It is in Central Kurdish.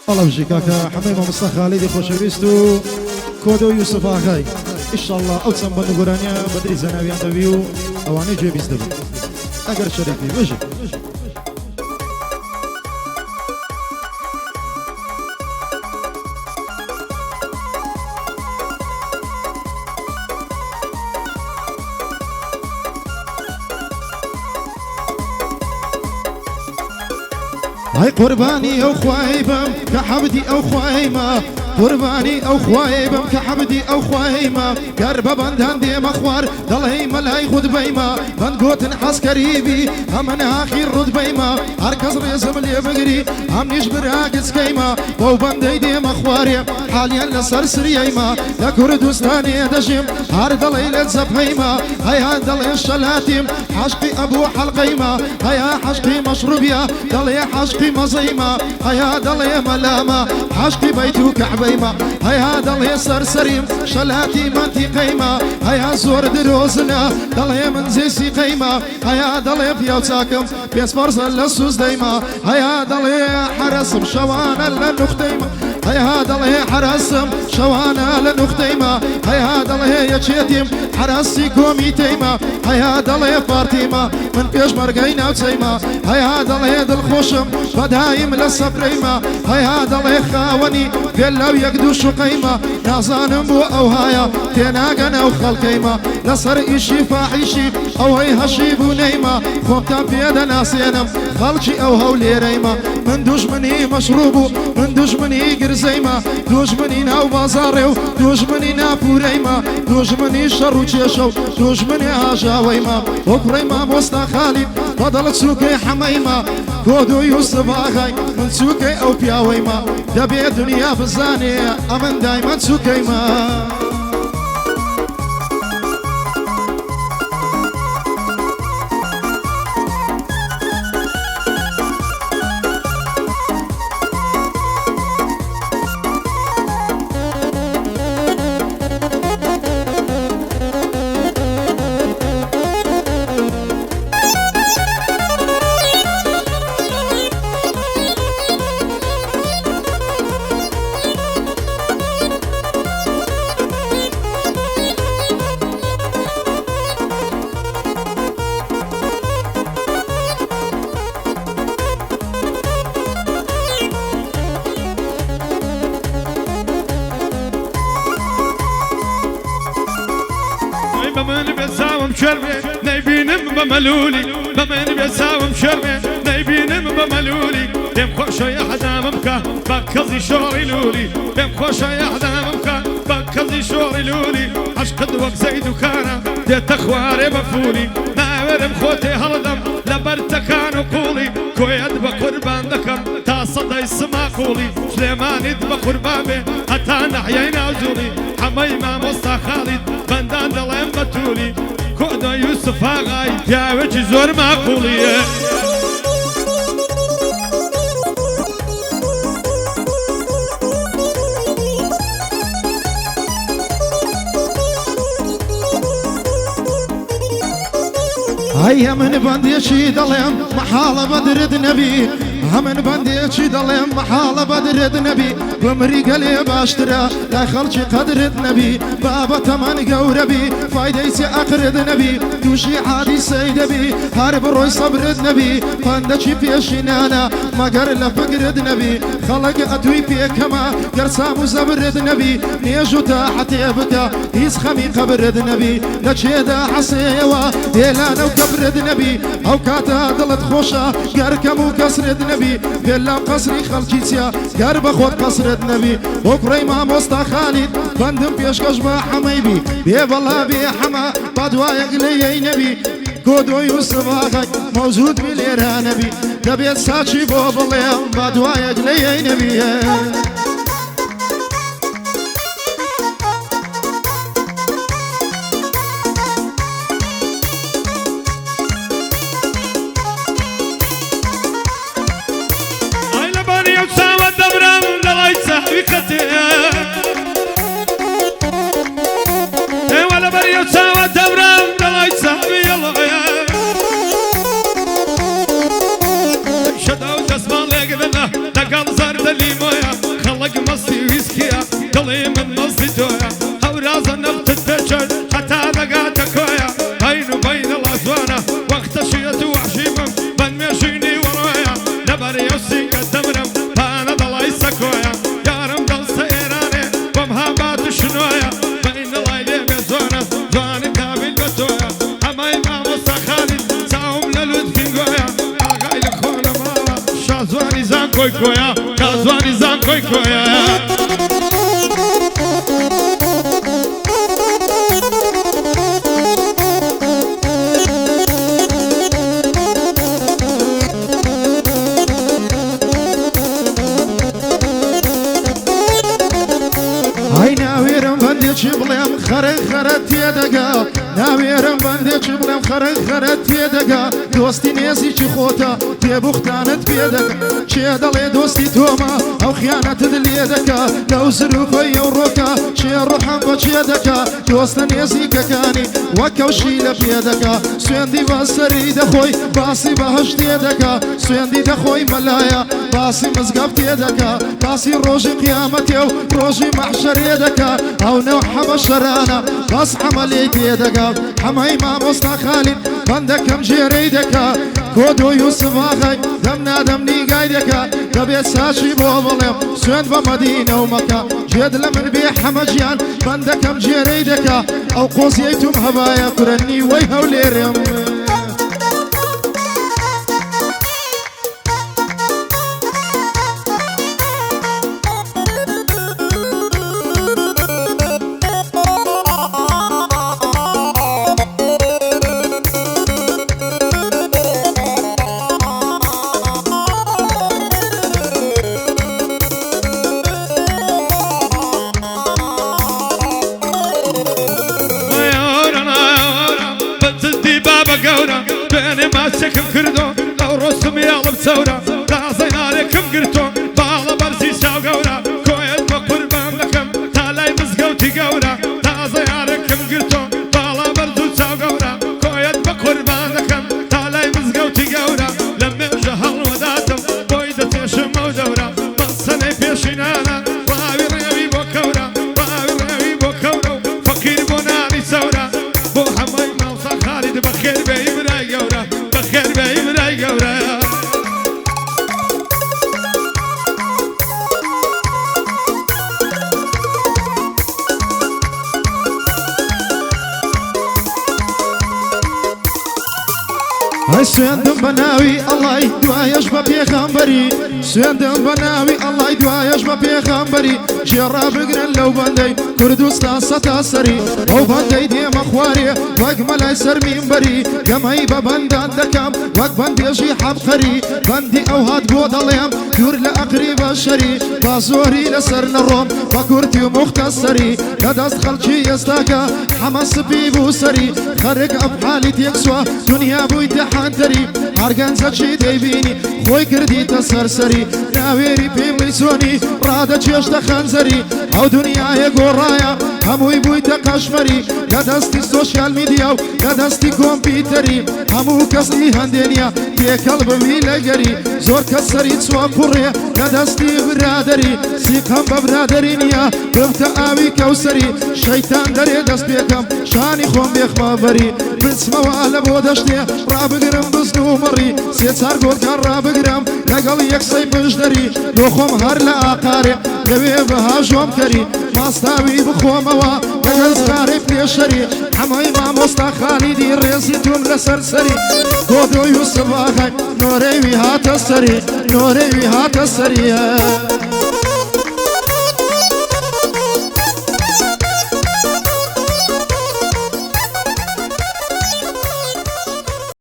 الله بجي كاكا حميمة مصطفى خالدي خوشويستو كودو يوسف آخاي إن شاء الله أو تسمى نقرانيا بدري زناويان دبيو أواني جوي بيزدبو أقر شريكي بجي هاي قرباني او خوايبم كحبدي او خوايمة قرباني او خوايبم كحبدي او خوايمة قرب بندان دي مخوار دلهي ملهي خود بيما بند قوتن حس قريبي همن اخير رد بيما هركز ريزم اللي بقري هم نجبر راقز كيما بو بندي دي مخواري حاليا لسر سريما يا كردستاني دجم هار دلهي لتزب هيما هيا دلهي الشلاتيم حشقي ابو حلقيما هيا حشقي مشروبيا دلهي حشقي مزيما هيا دلهي ملاما حشقي بيتو كعبيما هيا دلهي سرسريم شلاتي منتي قيمة هيا زور دروزنا دلهي منزيسي قيمة هيا دلهي بيوتاكم بيس فرزا لسوس ديما هيا دلهي حرسم شوانا لنختيمة هيا دلهي حرسم شوانا لنختيمة هيا دلهي يتشيتيم حرسي كومي تيمة هيا دلهي فارتيمة من بيش مرقينا وتيمة هيا دلهي دل خوشم بدايم للصبريمة هيا دلهي خاوني لو يقدو شقيمة نازانم بو او هايا تناقنا وخلقيمة لصر إشي فاحشي او هي هشيبو نيمة خوبتا بيدا ناسينم خلقي او هولي ريمة من دجمني مشروبو من دجمني قرزيمة دجمني ناو بازاريو دجمني نابوريمة دجمني شرو تشيشو دجمني هاجاويمة وكريمة بوستا خالي فضلت سوكي حميمة كودو يوسف آخاي من سوكي او بياويمة دبي الدنيا بزاني أمن دايما سوكيما بمن بساوم شرمي نيبينم بملولي بمن بساوم شرمي نيبينم بملولي دم خوش يا حدامك بكزي شوري لولي دم خوش يا حدامك بكزي شوري لولي عشق دوك زيد وكان ديت اخواري مفولي ناورم خوتي هلدم لبرتكان وقولي كويد بقربان دكم تصدي السما قولي سليمان بقربابي حتى نحيينا وجولي حميمة مصطفى خالد بندان دلهم بتولي كودو يوسف آغاي ياوجي زور معقولية هيا من بندي شي دلهم محالة بدرد نبي همن بندي شي دلهم محالة بدرد نبي بمري قلي باشترا لا خلشي قدرد نبي بابا تمن قوربي فايديسي اقرد نبي دوشي عادي سيدبي هارب روي صبرد نبي فاندشي بيشينانا مقر لفقرد نبي خلق اتوي بيكما قرسام زبرد نبي نيجو تحت يبكى يسخمي قبرد نبي لجيدا حسيوا ديلانا وكبرد نبي او كاتا دلت خوشا قركم وكسرد نبي بلا قصري خلقيتيا قرب خود قصرد نبي وكري ما مصطفى خالد بندم بيشكش با حميبي بي والله بي حما بدوايق لي نبي كودو يوسف آخاي موجود بليرها نبي دبيت ساتشي بوبليا بدوايق لي نبي ولا بريو سوا دبرام دلاي صاحبي يلا يا شداو تسمع لك ذنا لقال زار دلي مويا کوی کویا کازوانی زان کوی کویا چی بڵێم خەرە خەرە تێدەگا ناوێرم بەندێکی بڵێم خەرە خەرە تێدەگا دۆستی نێزیکی خۆتە تێبوختانت پێدەکە چێ دەڵێ دۆستی تۆمە ئەو خیانەتت لێ دەکا لەو زروفەی ئەو ڕۆکە چێ ڕۆحەم بە چێ دەکا دۆستە نێزیکەکانی وەکەوشی لە پێدەکا سوێندی بەسەری دەخۆی باسی بەهەش تێدەکا سوێندی دەخۆی مەلایە باسی مزگەب تێدەکا باسی ڕۆژی قیامەتێ و ڕۆژی مەحشەرێ دەکا ئەو نەو حەمە شەرانە باس حەمەلێی تێدەگا حەمەی مامۆستا خالید بەندەکەم ژێرەی دەکا کۆدۆ یوسف ئاغای دەم نادەم نیگای دەکا دەبێت ساچی بۆ بڵێم سوێند بە مەدینە و مەکە جێد لە من بێ حەمە گیان بەندەکەم ژێرەی دەکا ئەو قۆزیەی توم هەبایە کورەنی وەی هەولێرم ماسكم كردو لو رسم يالب ثورة تازين عليكم قرتو بالا برزي ساو قورا كويت بقربان لكم تالاي مزقوتي قورا تازين عليكم قرتو بالا برزو ساو قورا كويت بقربان لكم تالاي مزقوتي قورا لما جهل وداتم بويدة تشم ودورا بصني بيشينانا باوي ريوي بوكورا باوي ريوي بوكورا فقير بوناني ثورة بو حمي موصى خالد بخير بي براي قورا بخير بي براي قورا سوێندم بەناوی ئەڵای دوایەش بە پێغەمبەری سوێندم بەناوی ئەڵای دوایەش بە پێغەمبەری جێڕا بگرن لەو بەندەی کوردستان سەتا سەری ئەو بەندەی دێمە خوارێ وەک مەلای سەر مینبەری گەمەی بە بەندان دەکەم وەک بەندێژی حەبقەری بەندی ئەو هات بۆ دەڵێم دوور لە ئەقری بەشەری با زۆری لەسەر نەڕۆم بە کورتی و موختەسەری لە دەست خەڵکی ئێستاکە حەمە سپی بوو سەری خەرک ئەفحالی تێکسوە دنیا بوویتە حانتەری هەرگەنجەکی دەیبینی خۆی کردیتە سەرسەری ناوێری پێمەی چۆنی ڕادەچێشتە خەنجەری ئەو دنیایە گۆڕایە هەمووی بوویتە قەشمەری لە دەستی سۆشیال میدیا و لە دەستی کۆمپیوتەری هەموو کەسی هەندێنیە تێکەڵ ببی لەگەری زۆر کەس سەری چوە کوڕێ لە دەستی برادەری سیقەم بە برادەری نییە ببتە ئاوی کەوسەری شەیتان دەرێ دەست پێکەم شانی خۆم بێخمەبەری بچمەوە لە بۆ دەشتێ ڕابگرم بزن و مەڕی سێ چار گۆرکان ڕابگرم لەگەڵ یەکسەی پشدەری دۆخۆم هەر لە ئاقارێ دەوێ بەهاژۆم کەری ماستاوی بخۆمەوە لەگەڵ سکارێ پێشەری هەمووی مامۆستا خالیدی ڕێزی توم لەسەر سەری کۆدۆ یوسف ئاغای نۆرەوی هاتە سەری نۆرەوی هاتە سەریە